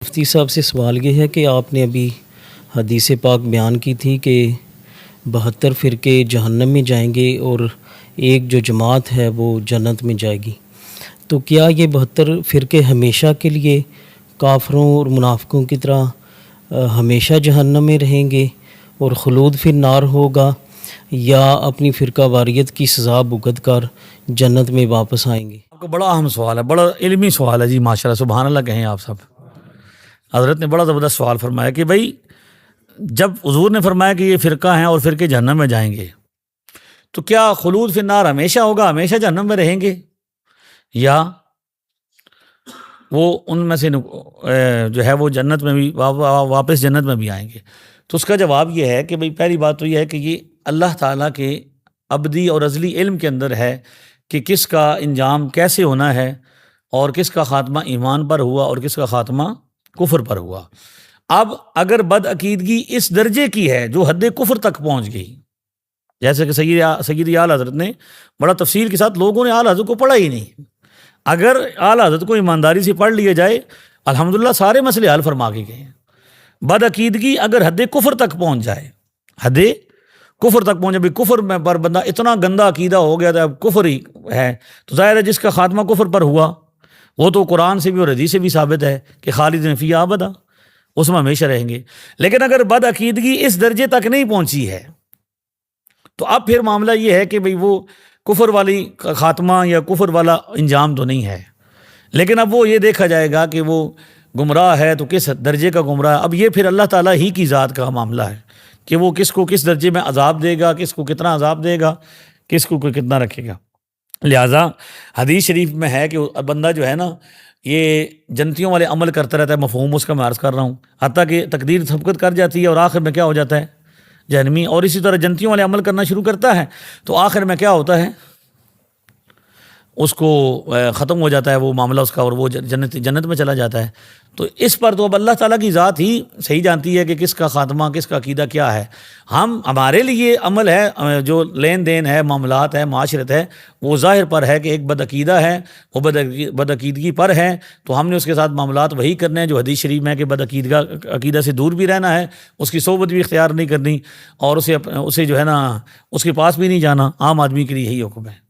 مفتی صاحب سے سوال یہ ہے کہ آپ نے ابھی حدیث پاک بیان کی تھی کہ 72 فرقے جہنم میں جائیں گے اور ایک جو جماعت ہے وہ جنت میں جائے گی، تو کیا یہ 72 فرقے ہمیشہ کے لیے کافروں اور منافقوں کی طرح ہمیشہ جہنم میں رہیں گے اور خلود فی النار ہوگا، یا اپنی فرقہ واریت کی سزا بھگت کر جنت میں واپس آئیں گے؟ آپ کا بڑا اہم سوال ہے، بڑا علمی سوال ہے جی، ماشاءاللہ سبحان اللہ کہیں آپ سب۔ حضرت نے بڑا زبردست سوال فرمایا کہ بھائی جب حضور نے فرمایا کہ یہ فرقہ ہیں اور فرقے جہنم میں جائیں گے، تو کیا خلود فی النار ہمیشہ ہوگا، ہمیشہ جہنم میں رہیں گے، یا وہ ان میں سے جو ہے وہ جنت میں بھی واپس جنت میں بھی آئیں گے؟ تو اس کا جواب یہ ہے کہ بھئی پہلی بات تو یہ ہے کہ یہ اللہ تعالیٰ کے ابدی اور ازلی علم کے اندر ہے کہ کس کا انجام کیسے ہونا ہے، اور کس کا خاتمہ ایمان پر ہوا اور کس کا خاتمہ کفر پر ہوا۔ اب اگر بدعقیدگی اس درجے کی ہے جو حد کفر تک پہنچ گئی، جیسے کہ سید اعلیٰ حضرت نے بڑا تفصیل کے ساتھ، لوگوں نے اعلیٰ حضرت کو پڑھا ہی نہیں، اگر اعلیٰ حضرت کو ایمانداری سے پڑھ لیا جائے الحمدللہ سارے مسئلے حل فرما کے گئے ہیں۔ بدعقیدگی اگر حد کفر تک پہنچ جائے، حد کفر تک پہنچے، بھی کفر میں پر بندہ اتنا گندا عقیدہ ہو گیا تھا، اب کفر ہی ہے، تو ظاہر ہے جس کا خاتمہ کفر پر ہوا وہ تو قرآن سے بھی اور حدیث سے بھی ثابت ہے کہ خالدین فیہا ابدا، اس میں ہمیشہ رہیں گے۔ لیکن اگر بدعقیدگی اس درجے تک نہیں پہنچی ہے تو اب پھر معاملہ یہ ہے کہ بھئی وہ کفر والی خاتمہ یا کفر والا انجام تو نہیں ہے، لیکن اب وہ یہ دیکھا جائے گا کہ وہ گمراہ ہے تو کس درجے کا گمراہ ہے۔ اب یہ پھر اللہ تعالیٰ ہی کی ذات کا معاملہ ہے کہ وہ کس کو کس درجے میں عذاب دے گا، کس کو کتنا عذاب دے گا، کس کو کتنا رکھے گا۔ لہٰذا حدیث شریف میں ہے کہ بندہ جو ہے نا یہ جنتیوں والے عمل کرتا رہتا ہے، مفہوم اس کا میں عرض کر رہا ہوں، حتیٰ کہ تقدیر سبقت کر جاتی ہے اور آخر میں کیا ہو جاتا ہے، جہنمی، اور اسی طرح جنتیوں والے عمل کرنا شروع کرتا ہے تو آخر میں کیا ہوتا ہے، اس کو ختم ہو جاتا ہے وہ معاملہ اس کا، اور وہ جنت میں چلا جاتا ہے۔ تو اس پر تو اب اللہ تعالیٰ کی ذات ہی صحیح جانتی ہے کہ کس کا خاتمہ، کس کا عقیدہ کیا ہے۔ ہمارے لیے عمل ہے، جو لین دین ہے، معاملات ہے، معاشرت ہے، وہ ظاہر پر ہے کہ ایک بدعقیدہ ہے، وہ بدعقیدگی پر ہے، تو ہم نے اس کے ساتھ معاملات وہی کرنے ہیں جو حدیث شریف میں ہے کہ عقیدہ سے دور بھی رہنا ہے، اس کی صحبت بھی اختیار نہیں کرنی، اور اسے جو ہے نا اس کے پاس بھی نہیں جانا۔ عام آدمی کے لیے یہی حکم ہے۔